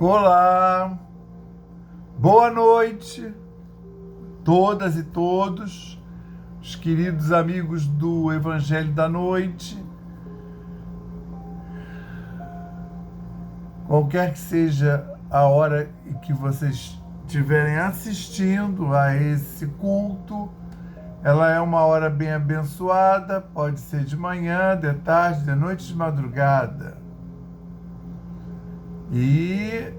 Olá, boa noite, todas e todos, os queridos amigos do Evangelho da Noite. Qualquer que seja a hora em que vocês estiverem assistindo a esse culto, ela é uma hora bem abençoada, pode ser de manhã, de tarde, de noite, de madrugada. E,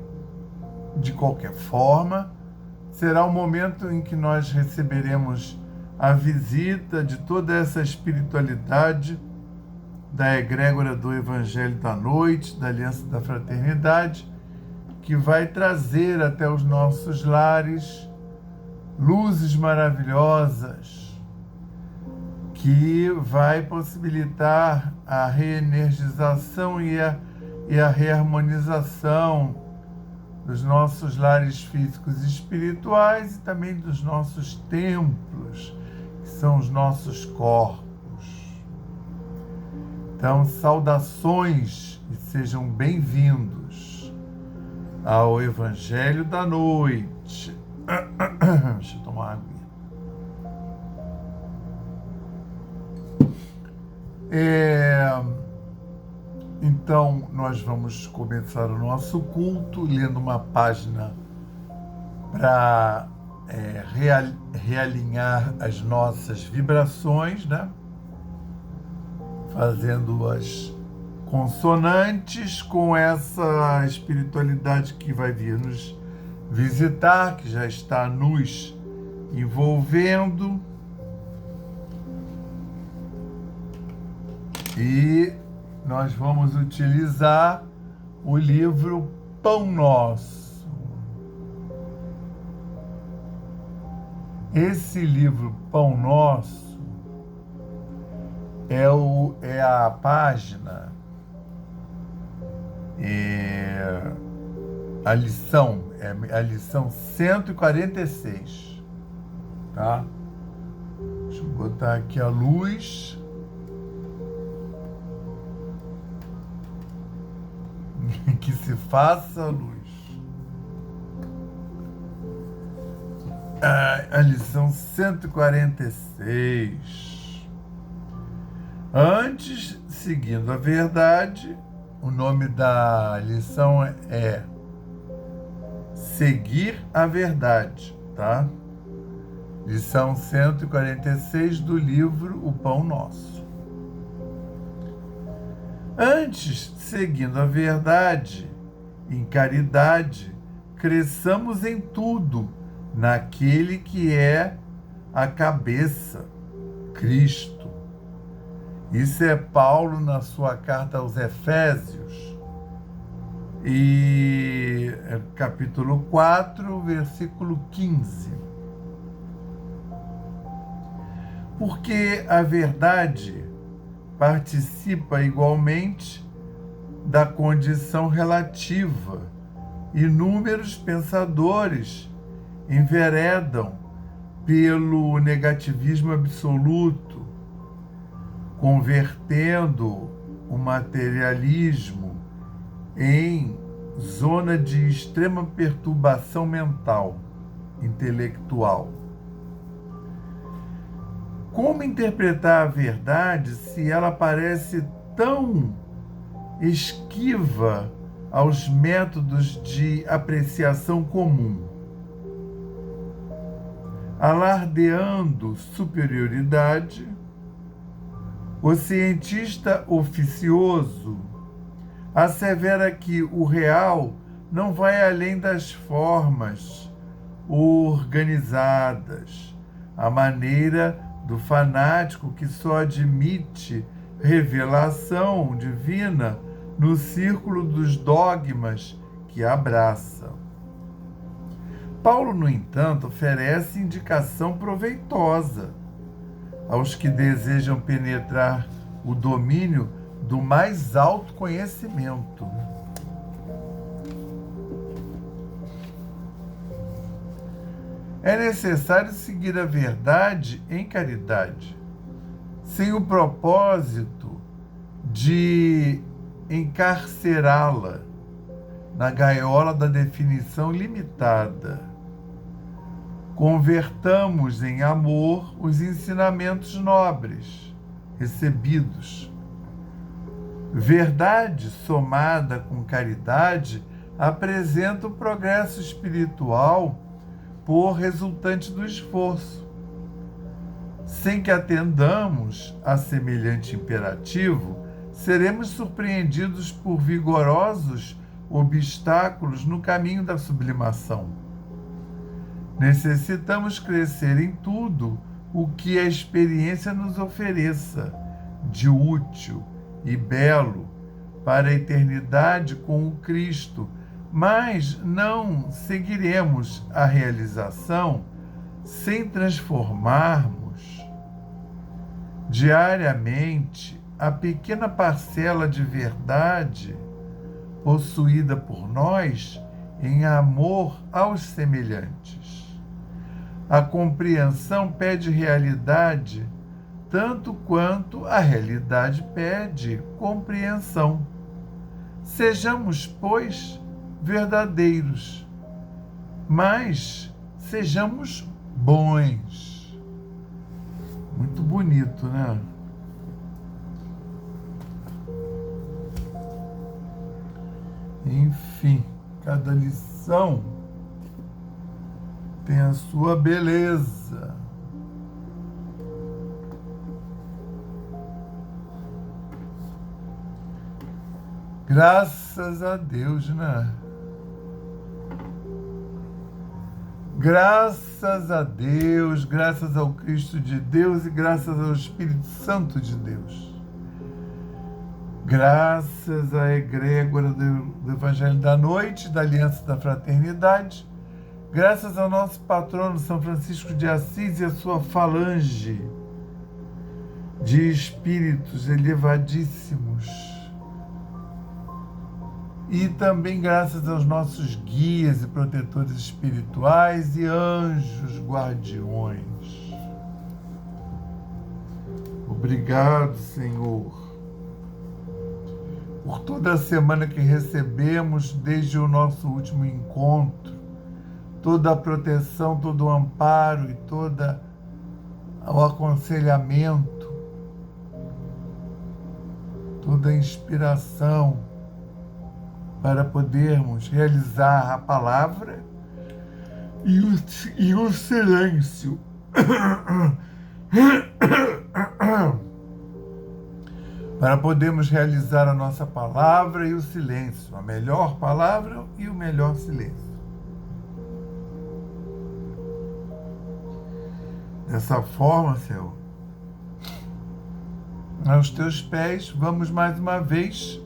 de qualquer forma, será o momento em que nós receberemos a visita de toda essa espiritualidade da egrégora do Evangelho da Noite, da Aliança da Fraternidade, que vai trazer até os nossos lares luzes maravilhosas, que vai possibilitar a reenergização e a reharmonização dos nossos lares físicos e espirituais e também dos nossos templos, que são os nossos corpos. Então, saudações e sejam bem-vindos ao Evangelho da Noite. Deixa eu tomar água. Então, nós vamos começar o nosso culto lendo uma página para realinhar as nossas vibrações, né? Fazendo as consonantes com essa espiritualidade que vai vir nos visitar, que já está nos envolvendo. E nós vamos utilizar o livro Pão Nosso. Esse livro Pão Nosso é a página, a lição 146, tá? Deixa eu botar aqui a luz. Que se faça luz. A lição 146. Antes, seguindo a verdade, o nome da lição é Seguir a Verdade, tá? Lição 146 do livro O Pão Nosso. Antes, seguindo a verdade, em caridade, cresçamos em tudo, naquele que é a cabeça, Cristo. Isso é Paulo na sua carta aos Efésios, e capítulo 4, versículo 15. Porque a verdade participa igualmente da condição relativa. Inúmeros pensadores enveredam pelo negativismo absoluto, convertendo o materialismo em zona de extrema perturbação mental, intelectual. Como interpretar a verdade se ela parece tão esquiva aos métodos de apreciação comum? Alardeando superioridade, o cientista oficioso assevera que o real não vai além das formas organizadas, a maneira do fanático que só admite revelação divina no círculo dos dogmas que abraça. Paulo, no entanto, oferece indicação proveitosa aos que desejam penetrar o domínio do mais alto conhecimento. É necessário seguir a verdade em caridade, sem o propósito de encarcerá-la na gaiola da definição limitada. Convertamos em amor os ensinamentos nobres recebidos. Verdade somada com caridade apresenta o progresso espiritual por resultante do esforço. Sem que atendamos a semelhante imperativo, seremos surpreendidos por vigorosos obstáculos no caminho da sublimação. Necessitamos crescer em tudo o que a experiência nos ofereça, de útil e belo, para a eternidade com o Cristo, mas não seguiremos a realização sem transformarmos diariamente a pequena parcela de verdade possuída por nós em amor aos semelhantes. A compreensão pede realidade, tanto quanto a realidade pede compreensão. Sejamos, pois, verdadeiros, mas sejamos bons. Muito bonito, né? Enfim, cada lição tem a sua beleza. Graças a Deus, né? Graças a Deus, graças ao Cristo de Deus e graças ao Espírito Santo de Deus. Graças à egrégora do Evangelho da Noite, da Aliança da Fraternidade, graças ao nosso patrono São Francisco de Assis e a sua falange de espíritos elevadíssimos. E também graças aos nossos guias e protetores espirituais e anjos guardiões. Obrigado, Senhor, por toda a semana que recebemos desde o nosso último encontro, toda a proteção, todo o amparo e todo o aconselhamento, toda a inspiração para podermos realizar a palavra e o silêncio. Para podermos realizar a nossa palavra e o silêncio, a melhor palavra e o melhor silêncio. Dessa forma, Senhor, aos teus pés, vamos mais uma vez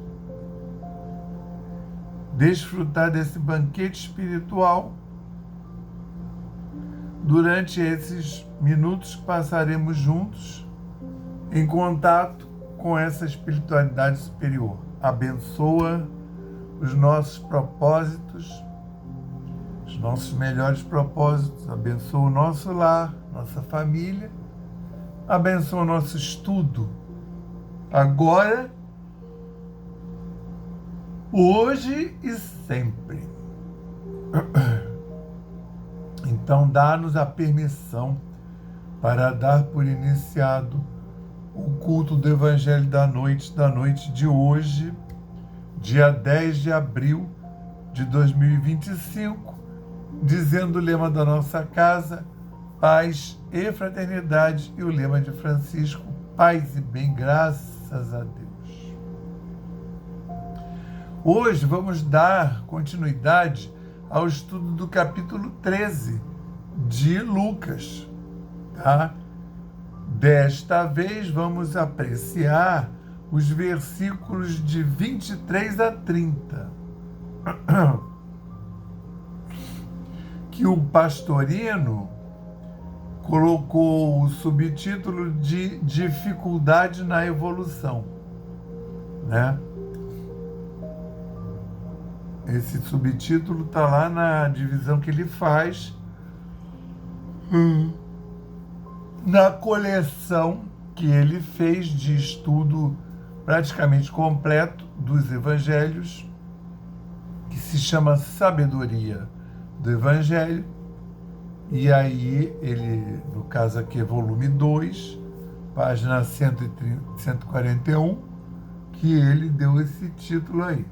desfrutar desse banquete espiritual durante esses minutos que passaremos juntos em contato com essa espiritualidade superior. Abençoa os nossos propósitos, os nossos melhores propósitos, abençoa o nosso lar, nossa família, abençoa o nosso estudo agora, hoje e sempre. Então, dá-nos a permissão para dar por iniciado o culto do Evangelho da noite de hoje, dia 10 de abril de 2025, dizendo o lema da nossa casa, paz e fraternidade, e o lema de Francisco, paz e bem, graças a Deus. Hoje vamos dar continuidade ao estudo do capítulo 13 de Lucas, tá? Desta vez vamos apreciar os versículos de 23 a 30, que o Pastorino colocou o subtítulo de dificuldade na evolução, né? Esse subtítulo está lá na divisão que ele faz na coleção que ele fez de estudo praticamente completo dos evangelhos, que se chama Sabedoria do Evangelho. E aí ele, no caso aqui é volume 2, página 141, que ele deu esse título aí,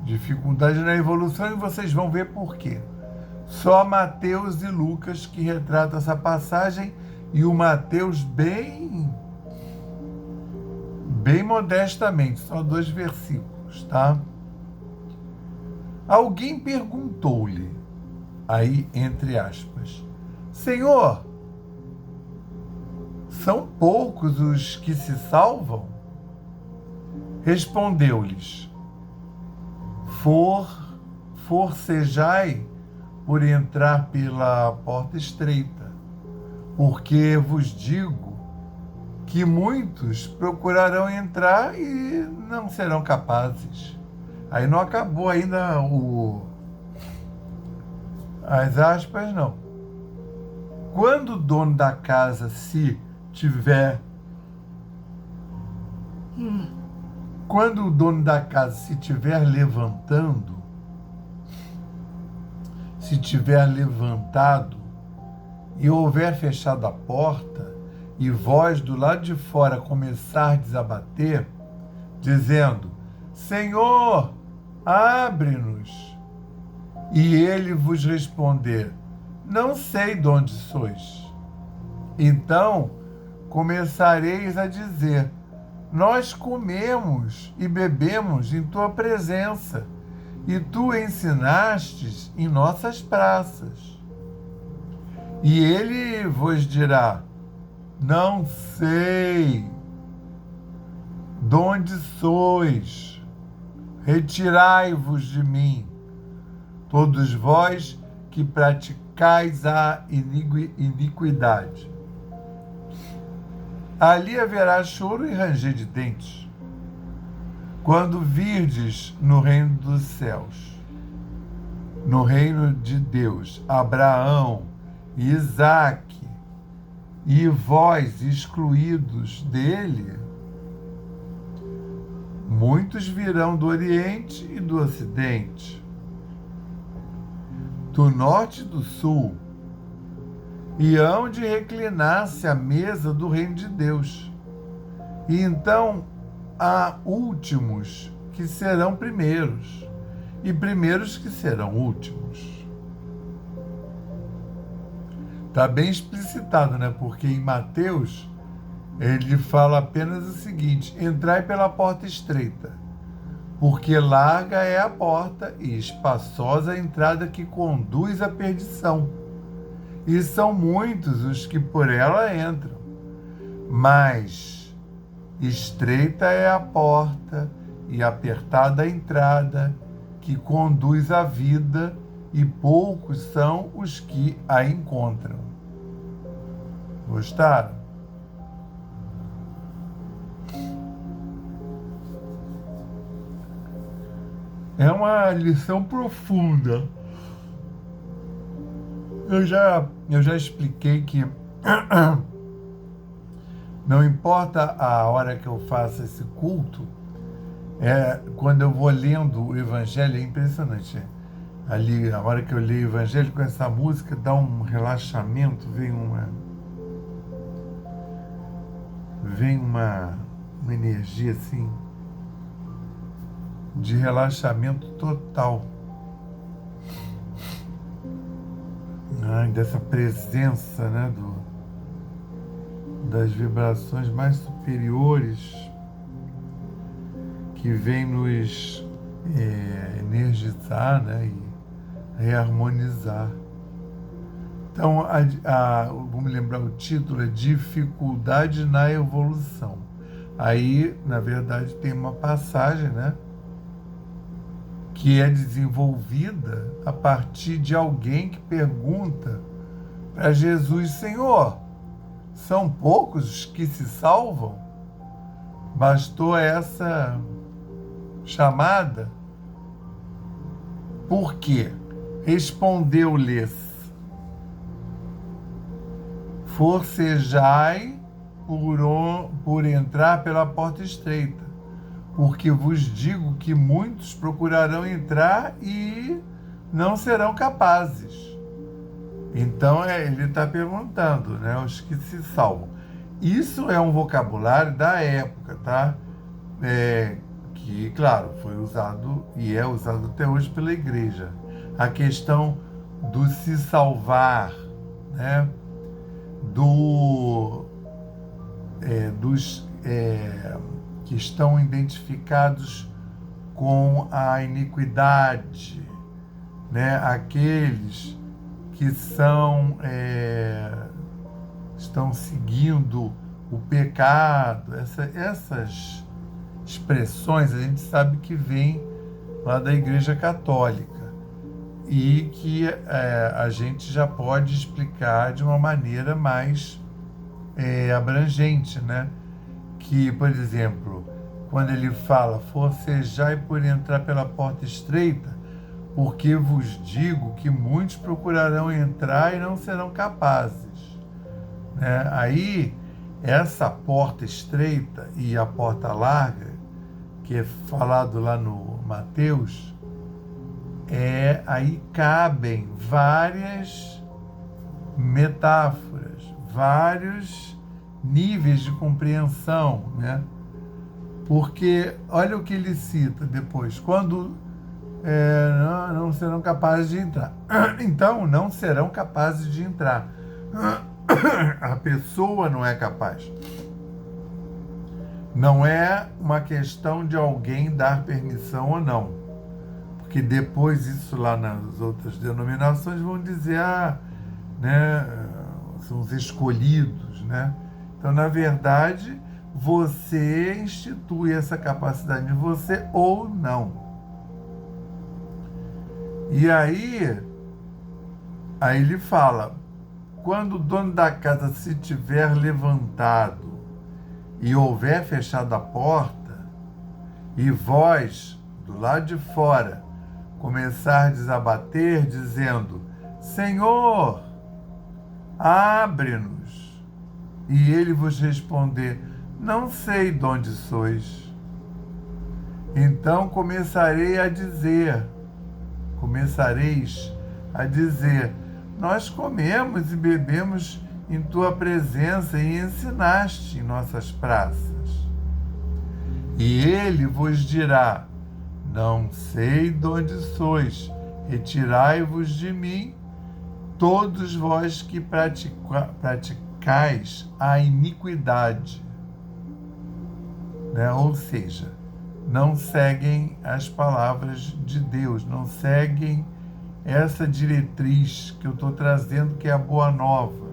Dificuldade na Evolução, e vocês vão ver por quê. Só Mateus e Lucas que retratam essa passagem, e o Mateus bem modestamente, só 2 versículos, tá? Alguém perguntou-lhe, aí entre aspas, Senhor, são poucos os que se salvam? Respondeu-lhes, forcejai por entrar pela porta estreita, porque vos digo que muitos procurarão entrar e não serão capazes. Aí não acabou ainda as aspas, não. Quando o dono da casa se tiver levantado e houver fechado a porta, e vós do lado de fora começardes a bater, dizendo, Senhor, abre-nos. E ele vos responder, não sei de onde sois. Então começareis a dizer, nós comemos e bebemos em tua presença, e tu ensinastes em nossas praças. E ele vos dirá, não sei de onde sois, retirai-vos de mim, todos vós que praticais a iniquidade. Ali haverá choro e ranger de dentes, quando virdes no reino dos céus, no reino de Deus, Abraão, Isaque, e vós excluídos dele, muitos virão do Oriente e do Ocidente, do Norte e do Sul, e hão de reclinar-se à mesa do reino de Deus. E então há últimos que serão primeiros, e primeiros que serão últimos. Está bem explicitado, né? Porque em Mateus ele fala apenas o seguinte, entrai pela porta estreita, porque larga é a porta e espaçosa a entrada que conduz à perdição. E são muitos os que por ela entram. Mas estreita é a porta e apertada a entrada que conduz à vida, e poucos são os que a encontram. Gostaram? É uma lição profunda. Eu já expliquei que não importa a hora que eu faço esse culto, quando eu vou lendo o Evangelho, é impressionante. Ali, a hora que eu leio o Evangelho com essa música, dá um relaxamento, vem uma energia assim, de relaxamento total. Dessa presença, né, das vibrações mais superiores que vem nos energizar, né, e reharmonizar. Então, vamos lembrar, o título é Dificuldade na Evolução. Aí, na verdade, tem uma passagem, né, que é desenvolvida a partir de alguém que pergunta para Jesus, Senhor, são poucos os que se salvam? Bastou essa chamada? Por quê? Respondeu-lhes, forcejai por entrar pela porta estreita, porque vos digo que muitos procurarão entrar e não serão capazes. Então ele está perguntando, né, os que se salvam. Isso é um vocabulário da época, tá? Que, claro, foi usado e é usado até hoje pela igreja. A questão do se salvar, né? Dos que estão identificados com a iniquidade, né? Aqueles que estão seguindo o pecado, essas expressões a gente sabe que vem lá da Igreja Católica e que a gente já pode explicar de uma maneira mais abrangente, né? Que, por exemplo, quando ele fala, forcejai por entrar pela porta estreita, porque vos digo que muitos procurarão entrar e não serão capazes. Né? Aí, essa porta estreita e a porta larga, que é falado lá no Mateus, aí cabem várias metáforas, vários níveis de compreensão, né? Porque olha o que ele cita depois, quando não serão capazes de entrar. Então, não serão capazes de entrar. A pessoa não é capaz. Não é uma questão de alguém dar permissão ou não. Porque depois isso lá nas outras denominações vão dizer, né, são os escolhidos, né? Então, na verdade, você institui essa capacidade em você ou não. E aí ele fala, quando o dono da casa se tiver levantado e houver fechado a porta, e vós, do lado de fora, começardes a bater, dizendo, Senhor, abre-nos. E ele vos responder, não sei de onde sois. Então começareis a dizer, nós comemos e bebemos em tua presença e ensinaste em nossas praças. E ele vos dirá, não sei de onde sois, retirai-vos de mim, todos vós que praticais a iniquidade. Né? Ou seja, não seguem as palavras de Deus, não seguem essa diretriz que eu estou trazendo, que é a boa nova.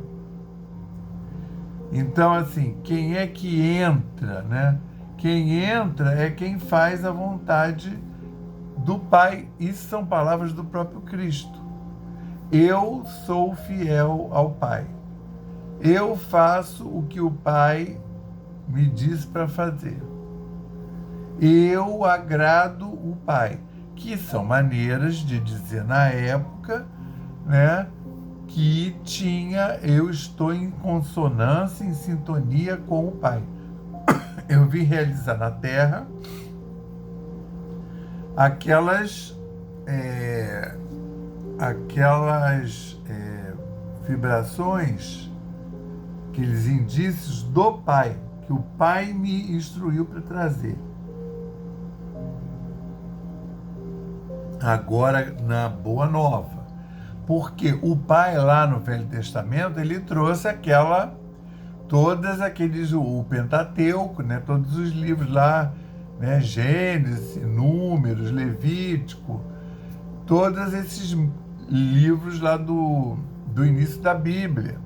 Então, assim, quem é que entra, né? Quem entra é quem faz a vontade do Pai. Isso são palavras do próprio Cristo. Eu sou fiel ao Pai. Eu faço o que o Pai me diz para fazer. Eu agrado o Pai. Que são maneiras de dizer na época, né, que eu estou em consonância, em sintonia com o Pai. Eu vim realizar na Terra aquelas vibrações, aqueles indícios do Pai, que o Pai me instruiu para trazer. Agora, na Boa Nova. Porque o Pai, lá no Velho Testamento, ele trouxe o Pentateuco, né, todos os livros lá, né, Gênesis, Números, Levítico, todos esses livros lá do início da Bíblia.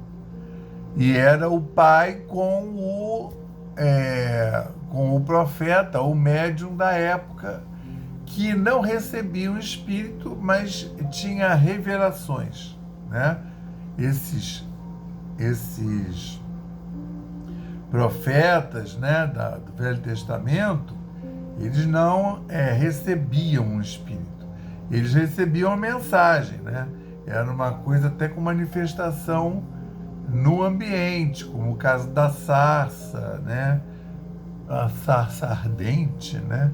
E era o Pai com o profeta, o médium da época, que não recebia o Espírito, mas tinha revelações, né? Esses profetas, né, do Velho Testamento, eles não recebiam o Espírito, eles recebiam a mensagem, né? Era uma coisa até com manifestação no ambiente, como o caso da sarça, né? a sarça ardente, né?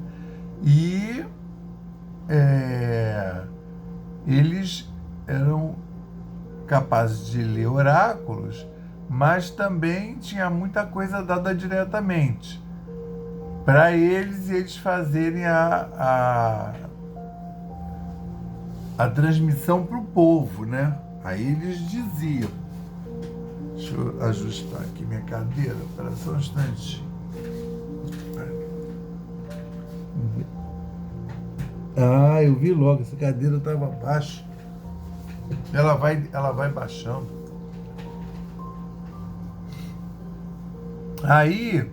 E eles eram capazes de ler oráculos, mas também tinha muita coisa dada diretamente para eles e eles fazerem a transmissão para o povo, né? Aí eles diziam, deixa eu ajustar aqui minha cadeira, para só um instante. Ah, eu vi logo, essa cadeira estava baixa. Ela vai baixando. Aí,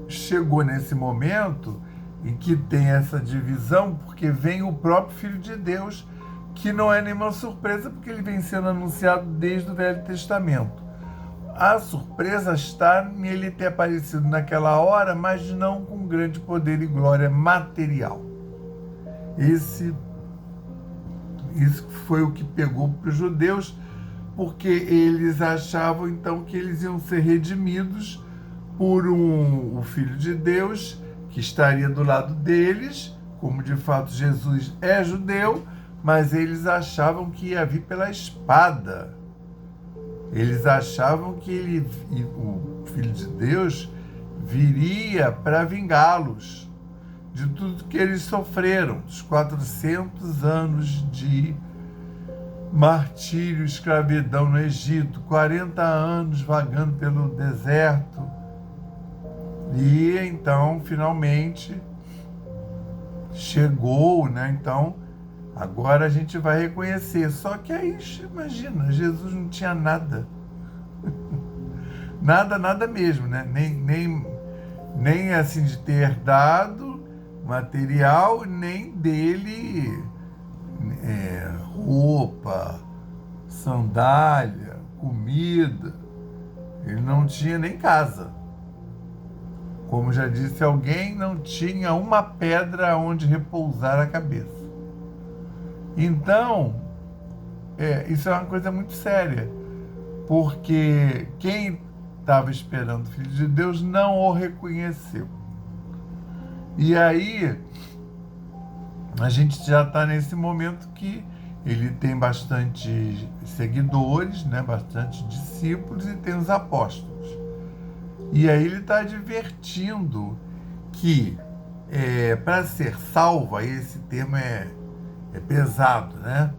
chegou nesse momento em que tem essa divisão, porque vem o próprio Filho de Deus, que não é nenhuma surpresa, porque ele vem sendo anunciado desde o Velho Testamento. A surpresa está nele ter aparecido naquela hora, mas não com grande poder e glória material. Isso foi o que pegou para os judeus, porque eles achavam então que eles iam ser redimidos por o Filho de Deus, que estaria do lado deles, como de fato Jesus é judeu, mas eles achavam que ia vir pela espada. Eles achavam que o Filho de Deus viria para vingá-los de tudo que eles sofreram, dos 400 anos de martírio, escravidão no Egito, 40 anos vagando pelo deserto. E então, finalmente, chegou, né? Então, agora a gente vai reconhecer. Só que aí, imagina, Jesus não tinha nada. Nada mesmo, né? Nem assim de ter herdado material, nem dele roupa, sandália, comida. Ele não tinha nem casa. Como já disse alguém, não tinha uma pedra onde repousar a cabeça. Então, isso é uma coisa muito séria, porque quem estava esperando o Filho de Deus não o reconheceu. E aí, a gente já está nesse momento que ele tem bastante seguidores, né, bastante discípulos e tem os apóstolos. E aí ele está advertindo que para ser salvo, aí esse termo é pesado, né?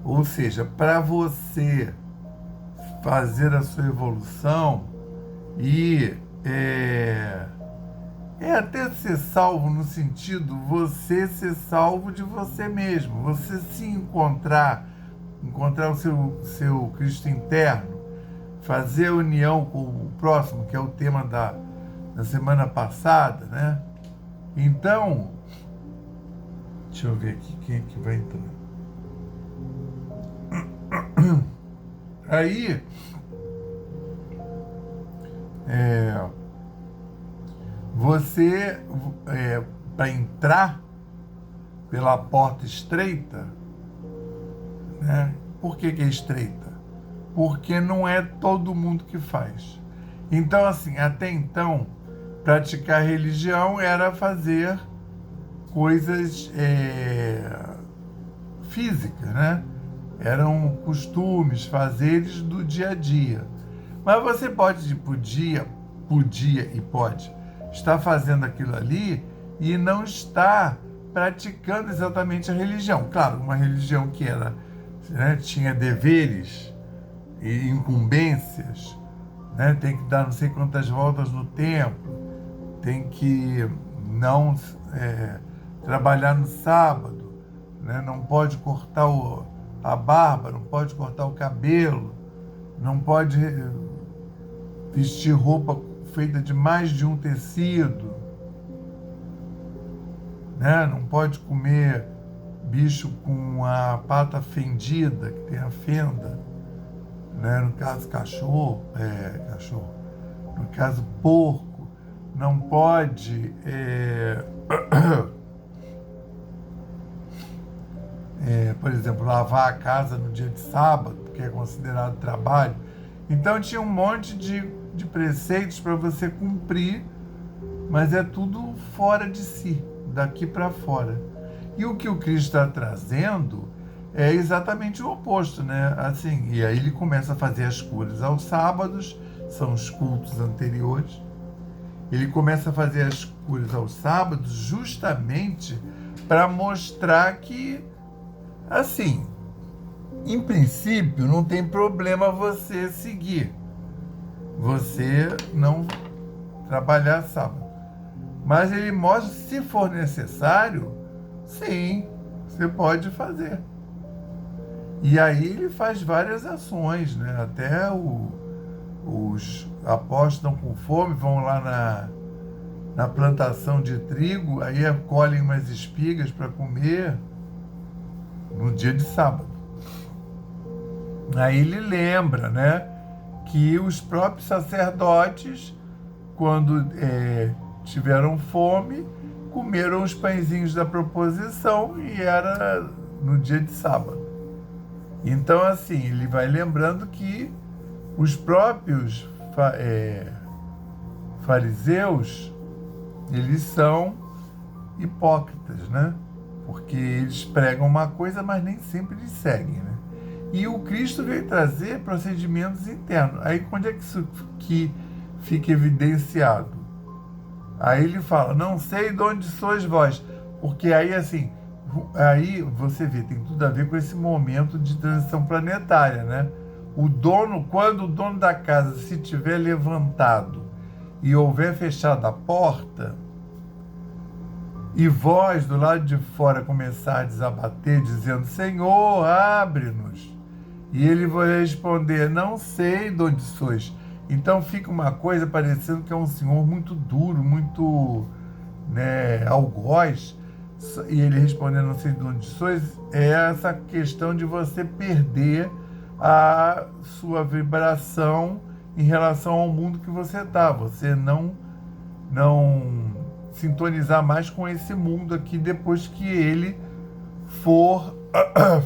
Ou seja, para você fazer a sua evolução e até ser salvo no sentido você ser salvo de você mesmo, você se encontrar o seu Cristo interno, fazer a união com o próximo, que é o tema da semana passada, né? Então, deixa eu ver aqui quem é que vai entrar. Aí, você, para entrar pela porta estreita, né? Por que é estreita? Porque não é todo mundo que faz. Então, assim, até então, praticar religião era fazer coisas físicas, né? Eram costumes, fazeres do dia a dia. Mas você podia e pode estar fazendo aquilo ali e não estar praticando exatamente a religião. Claro, uma religião que era, né, tinha deveres e incumbências, né? Tem que dar não sei quantas voltas no templo, tem que não trabalhar no sábado, né? Não pode cortar a barba, não pode cortar o cabelo, não pode vestir roupa feita de mais de um tecido, né? Não pode comer bicho com a pata fendida, que tem a fenda, né? No caso cachorro, no caso porco, não pode por exemplo, lavar a casa no dia de sábado, que é considerado trabalho. Então tinha um monte de de preceitos para você cumprir, mas é tudo fora de si, daqui para fora. E o que o Cristo está trazendo é exatamente o oposto, né? Assim, e aí ele começa a fazer as curas aos sábados, são os cultos anteriores. Ele começa a fazer as curas aos sábados justamente para mostrar que, assim, em princípio, não tem problema você seguir, você não trabalhar sábado. Mas ele mostra, se for necessário, sim, você pode fazer. E aí ele faz várias ações, né? Até os apóstolos estão com fome, vão lá na plantação de trigo, aí colhem umas espigas para comer no dia de sábado. Aí ele lembra, né, que os próprios sacerdotes, quando tiveram fome, comeram os pãezinhos da proposição e era no dia de sábado. Então, assim, ele vai lembrando que os próprios fariseus, eles são hipócritas, né? Porque eles pregam uma coisa, mas nem sempre eles seguem, né? E o Cristo veio trazer procedimentos internos. Aí, onde é que isso que fica evidenciado? Aí ele fala, não sei de onde sois vós. Porque aí, assim, aí você vê, tem tudo a ver com esse momento de transição planetária, né? Quando o dono da casa se tiver levantado e houver fechado a porta, e vós do lado de fora começardes a bater, dizendo, Senhor, abre-nos. E ele vai responder, não sei de onde sois. Então fica uma coisa parecendo que é um senhor muito duro, muito, né, algoz. E ele respondendo, não sei de onde sois, é essa questão de você perder a sua vibração em relação ao mundo que você está. Você não sintonizar mais com esse mundo aqui depois que ele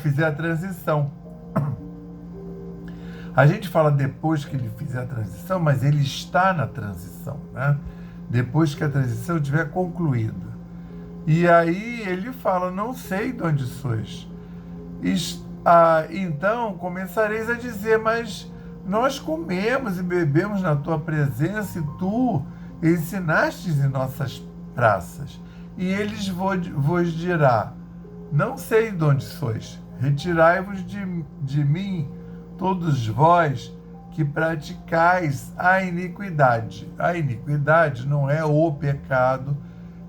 fizer a transição. A gente fala depois que ele fizer a transição, mas ele está na transição, né? Depois que a transição estiver concluída. E aí ele fala, não sei de onde sois. Então começareis a dizer, mas nós comemos e bebemos na tua presença e tu ensinastes em nossas praças. E eles vos dirá, não sei de onde sois, retirai-vos de mim, todos vós que praticais a iniquidade. A iniquidade não é o pecado,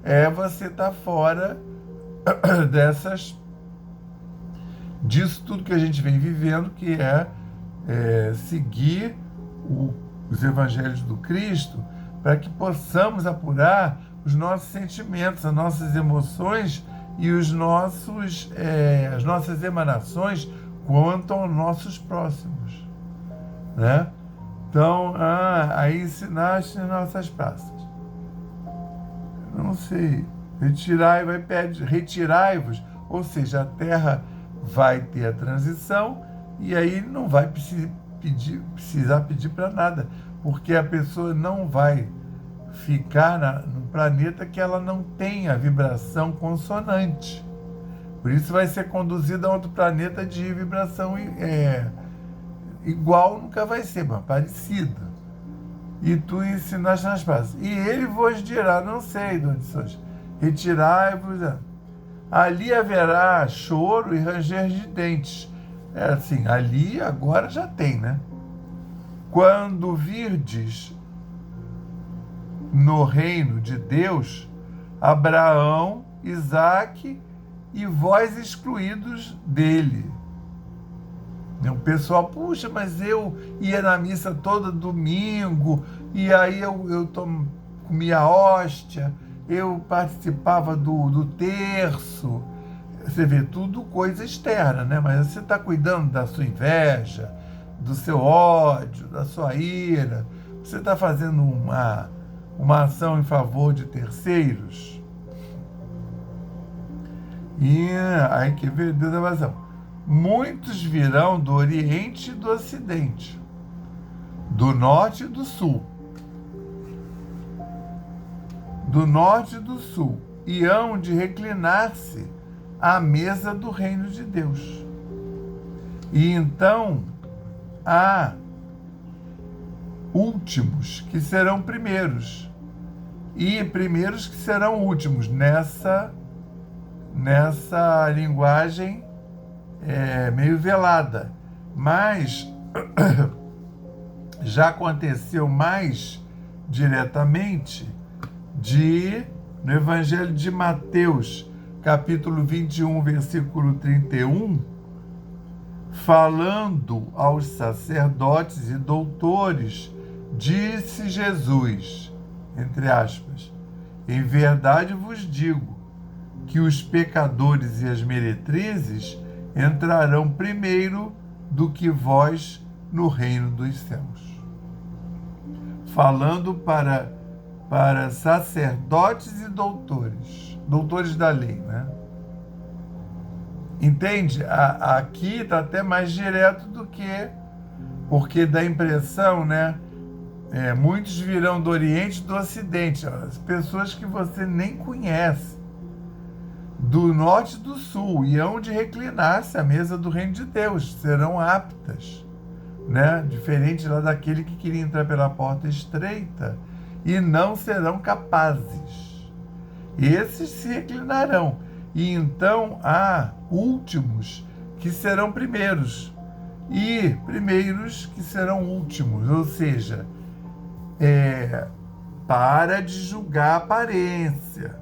é você estar fora disso tudo que a gente vem vivendo, que é seguir os evangelhos do Cristo, para que possamos apurar os nossos sentimentos, as nossas emoções e as nossas emanações quanto aos nossos próximos, né? Então, aí ensinaste nas nossas praças. Não sei, retirai-vos, ou seja, a terra vai ter a transição e aí não vai precisar pedir para nada, porque a pessoa não vai ficar no planeta que ela não tem a vibração consonante. Por isso vai ser conduzida a outro planeta de vibração igual, nunca vai ser, mas parecida. E tu ensinaste nas praças. E ele vos dirá, não sei de onde sois, retirai-vos. Ali haverá choro e ranger de dentes. Assim, ali agora já tem, né? Quando virdes no reino de Deus, Abraão, Isaque e vós excluídos dele. O pessoal, puxa, mas eu ia na missa todo domingo, e aí eu comia hóstia, eu participava do terço. Você vê, tudo coisa externa, né? Mas você está cuidando da sua inveja, do seu ódio, da sua ira. Você está fazendo uma ação em favor de terceiros. E aí que vê Deus da razão. Muitos virão do Oriente e do Ocidente. do norte e do sul. Do norte e do sul. E hão de reclinar-se à mesa do reino de Deus. E então há últimos que serão primeiros, e primeiros que serão últimos, nessa linguagem meio velada. Mas já aconteceu mais diretamente no Evangelho de Mateus, capítulo 21, versículo 31, falando aos sacerdotes e doutores, disse Jesus, entre aspas, em verdade vos digo que os pecadores e as meretrizes entrarão primeiro do que vós no reino dos céus. Falando para sacerdotes e doutores da lei, né? Entende? Aqui está até mais direto do que, porque dá a impressão, né? Muitos virão do Oriente e do Ocidente, as pessoas que você nem conhece, do Norte e do Sul, e hão de reclinar-se à mesa do reino de Deus, serão aptas, né? Diferente lá daquele que queria entrar pela porta estreita, e não serão capazes. Esses se reclinarão, e então há últimos que serão primeiros, e primeiros que serão últimos, ou seja, para de julgar a aparência.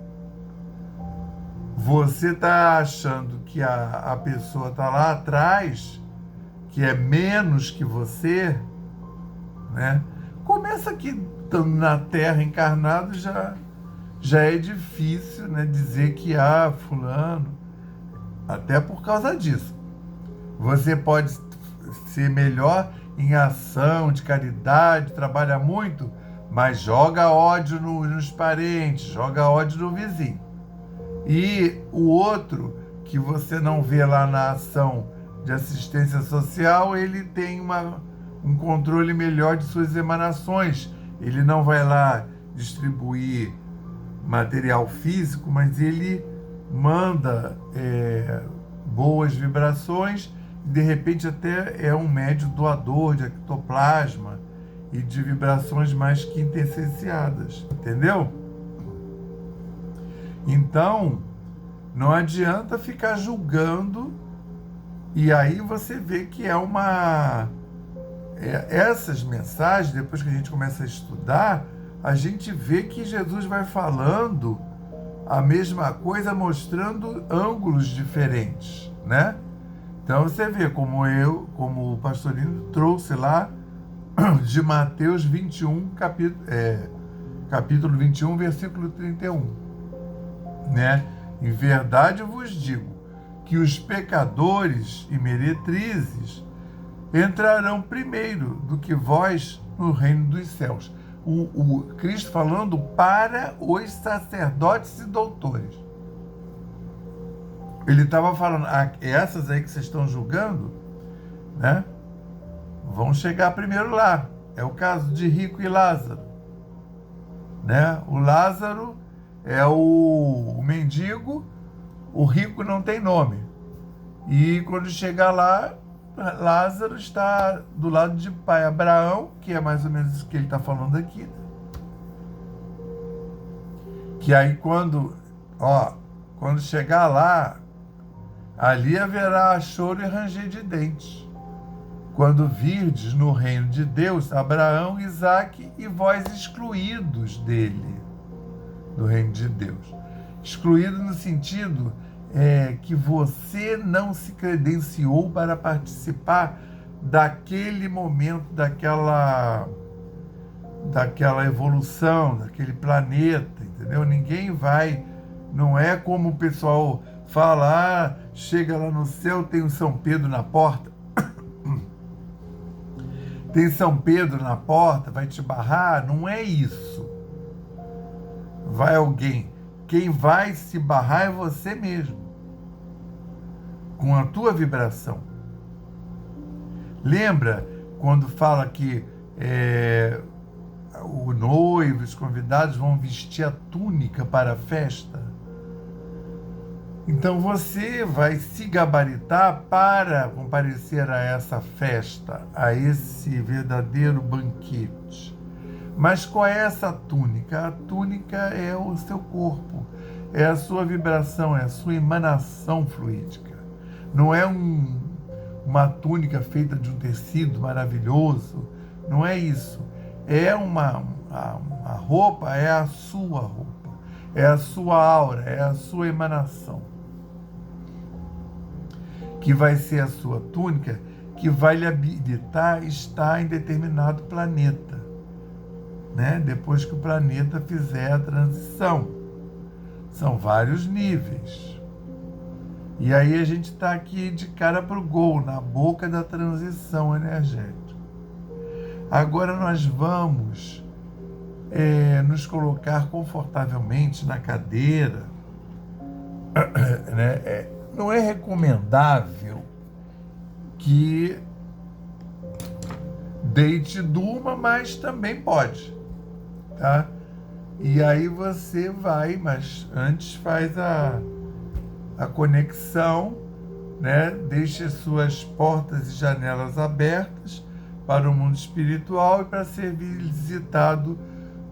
Você está achando que a pessoa está lá atrás, que é menos que você, né? Começa aqui, estando na Terra encarnado, já é difícil, né, dizer que fulano, até por causa disso. Você pode ser melhor em ação, de caridade, trabalha muito, mas joga ódio nos parentes, joga ódio no vizinho. E o outro, que você não vê lá na ação de assistência social, ele tem um controle melhor de suas emanações. Ele não vai lá distribuir material físico, mas ele manda boas vibrações, e de repente até é um médio doador de ectoplasma e de vibrações mais quintessenciadas, entendeu? Então, não adianta ficar julgando, e aí você vê que essas mensagens, depois que a gente começa a estudar, a gente vê que Jesus vai falando a mesma coisa, mostrando ângulos diferentes, né? Então você vê como o pastorino trouxe lá de Mateus 21, capítulo 21, versículo 31, né? Em verdade eu vos digo que os pecadores e meretrizes entrarão primeiro do que vós no reino dos céus. O Cristo falando para os sacerdotes e doutores. Ele estava falando, essas aí que vocês estão julgando, né, vão chegar primeiro lá. É o caso de Rico e Lázaro, né? O Lázaro é o mendigo, o rico não tem nome. E quando chegar lá, Lázaro está do lado de pai Abraão, que é mais ou menos isso que ele está falando aqui. Que aí quando chegar lá, ali haverá choro e ranger de dentes. Quando virdes no reino de Deus Abraão, Isaque e vós excluídos dele, do reino de Deus. Excluído no sentido que você não se credenciou para participar daquele momento, daquela evolução, daquele planeta, entendeu? Ninguém vai, não é como o pessoal fala, chega lá no céu, tem o São Pedro na porta. Tem São Pedro na porta, vai te barrar, não é isso. Vai alguém. Quem vai se barrar é você mesmo, com a tua vibração. Lembra quando fala que o noivo, os convidados vão vestir a túnica para a festa. Então você vai se gabaritar para comparecer a essa festa, a esse verdadeiro banquete. Mas qual é essa túnica? A túnica é o seu corpo, é a sua vibração, é a sua emanação fluídica. Não é uma túnica feita de um tecido maravilhoso, não é isso. É a roupa é a sua roupa, é a sua aura, é a sua emanação, que vai ser a sua túnica, que vai lhe habilitar a estar em determinado planeta, né? Depois que o planeta fizer a transição. São vários níveis. E aí a gente está aqui de cara para o gol, na boca da transição energética. Agora nós vamos nos colocar confortavelmente na cadeira, né? Não é recomendável que deite e durma, mas também pode, tá? E aí você vai, mas antes faz a conexão, né? Deixe as suas portas e janelas abertas para o mundo espiritual e para ser visitado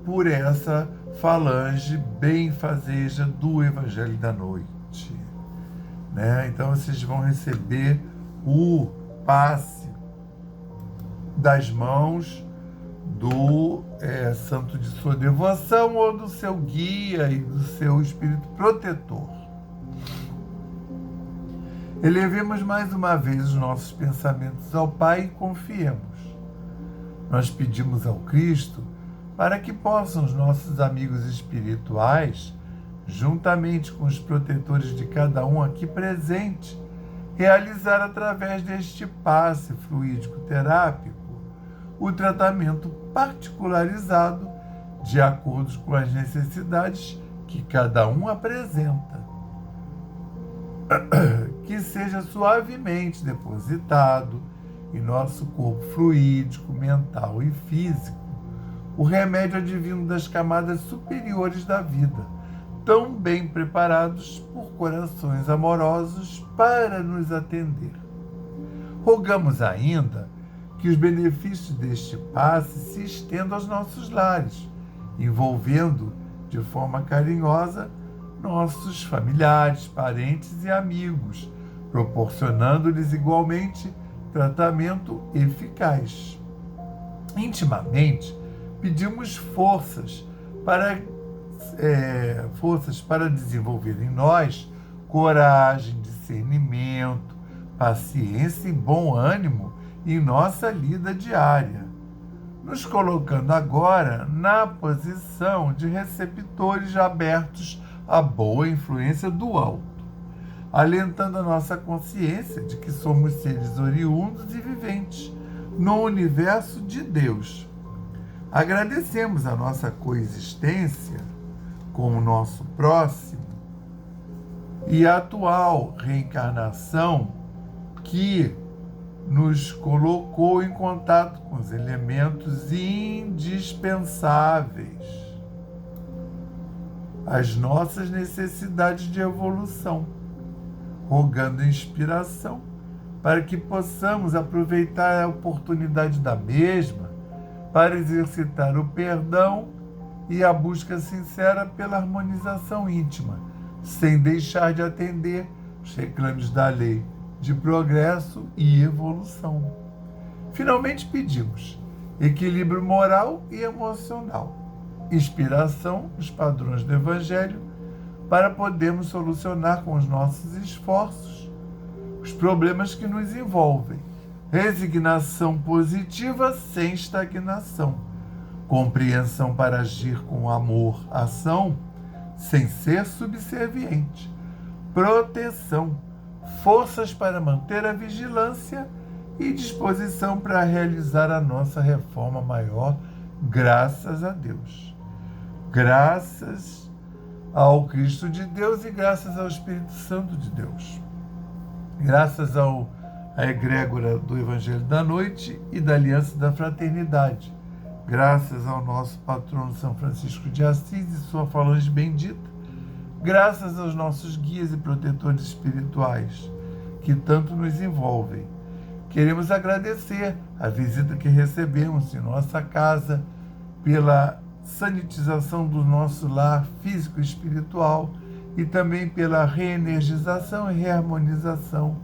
por essa falange benfazeja do Evangelho da Noite, né? Então vocês vão receber o passe das mãos do santo de sua devoção ou do seu guia e do seu espírito protetor. Elevemos mais uma vez os nossos pensamentos ao Pai e confiemos. Nós pedimos ao Cristo para que possam os nossos amigos espirituais, juntamente com os protetores de cada um aqui presente, realizar através deste passe fluídico terápico o tratamento particularizado de acordo com as necessidades que cada um apresenta. Que seja suavemente depositado em nosso corpo fluídico, mental e físico o remédio advindo das camadas superiores da vida, tão bem preparados por corações amorosos para nos atender. Rogamos ainda que os benefícios deste passe se estendam aos nossos lares, envolvendo de forma carinhosa nossos familiares, parentes e amigos, proporcionando-lhes igualmente tratamento eficaz. Intimamente, pedimos forças para desenvolver em nós coragem, discernimento, paciência e bom ânimo em nossa lida diária, nos colocando agora na posição de receptores abertos à boa influência do alto, alentando a nossa consciência de que somos seres oriundos e viventes no universo de Deus. Agradecemos a nossa coexistência com o nosso próximo e a atual reencarnação que nos colocou em contato com os elementos indispensáveis às nossas necessidades de evolução, rogando inspiração para que possamos aproveitar a oportunidade da mesma para exercitar o perdão e a busca sincera pela harmonização íntima, sem deixar de atender os reclames da lei de progresso e evolução. Finalmente pedimos equilíbrio moral e emocional, inspiração nos padrões do Evangelho para podermos solucionar com os nossos esforços os problemas que nos envolvem, resignação positiva sem estagnação, compreensão para agir com amor, ação sem ser subserviente, proteção, forças para manter a vigilância e disposição para realizar a nossa reforma maior, graças a Deus. Graças ao Cristo de Deus e graças ao Espírito Santo de Deus. Graças ao a egrégora do Evangelho da Noite e da Aliança da Fraternidade. Graças ao nosso patrono São Francisco de Assis e sua falange bendita, graças aos nossos guias e protetores espirituais, que tanto nos envolvem. Queremos agradecer a visita que recebemos em nossa casa, pela sanitização do nosso lar físico e espiritual e também pela reenergização e reharmonização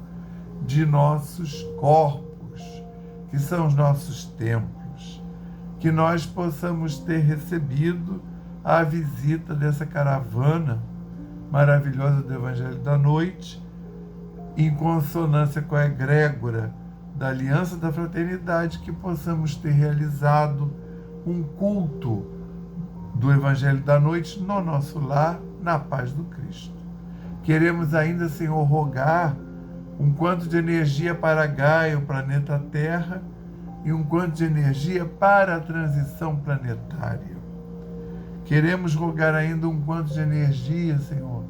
de nossos corpos, que são os nossos templos. Que nós possamos ter recebido a visita dessa caravana maravilhosa do Evangelho da Noite, em consonância com a egrégora da Aliança da Fraternidade, que possamos ter realizado um culto do Evangelho da Noite no nosso lar, na paz do Cristo. Queremos ainda, Senhor, rogar um quanto de energia para Gaia, o planeta Terra, e um quanto de energia para a transição planetária. Queremos rogar ainda um quanto de energia, Senhor,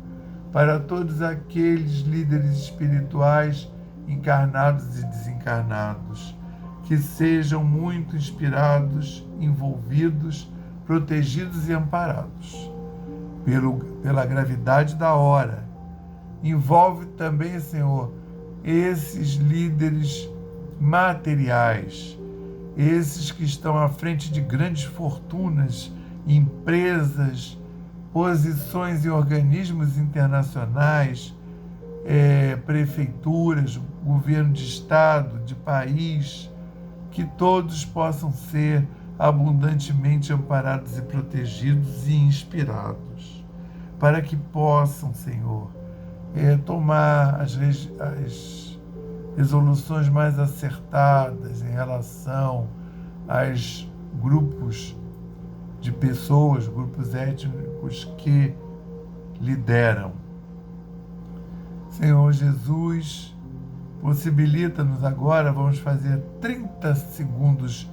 para todos aqueles líderes espirituais encarnados e desencarnados, que sejam muito inspirados, envolvidos, protegidos e amparados pela gravidade da hora. Envolve também, Senhor, esses líderes materiais, esses que estão à frente de grandes fortunas, empresas, posições em organismos internacionais, prefeituras, governo de estado, de país, que todos possam ser abundantemente amparados e protegidos e inspirados, para que possam, Senhor, tomar as resoluções mais acertadas em relação aos grupos de pessoas, grupos étnicos que lideram. Senhor Jesus, possibilita-nos agora, vamos fazer 30 segundos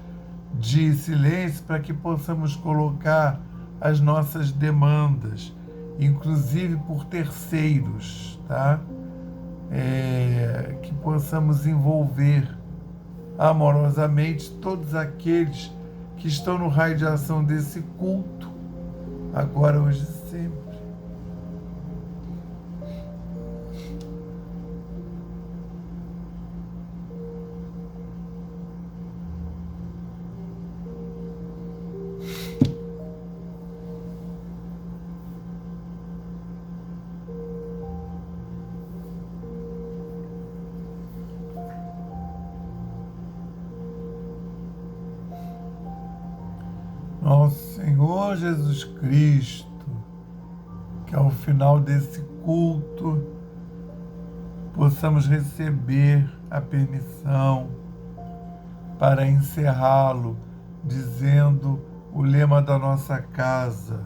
de silêncio para que possamos colocar as nossas demandas, inclusive por terceiros, tá? Que possamos envolver amorosamente todos aqueles que estão no raio de ação desse culto, agora, hoje e sempre. Nosso Senhor Jesus Cristo, que ao final desse culto possamos receber a permissão para encerrá-lo, dizendo o lema da nossa casa,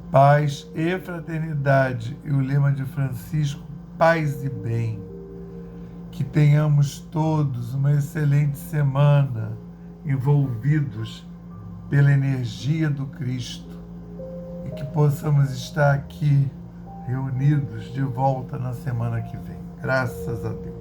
paz e fraternidade, e o lema de Francisco, paz e bem. Que tenhamos todos uma excelente semana, envolvidos pela energia do Cristo, e que possamos estar aqui reunidos de volta na semana que vem. Graças a Deus.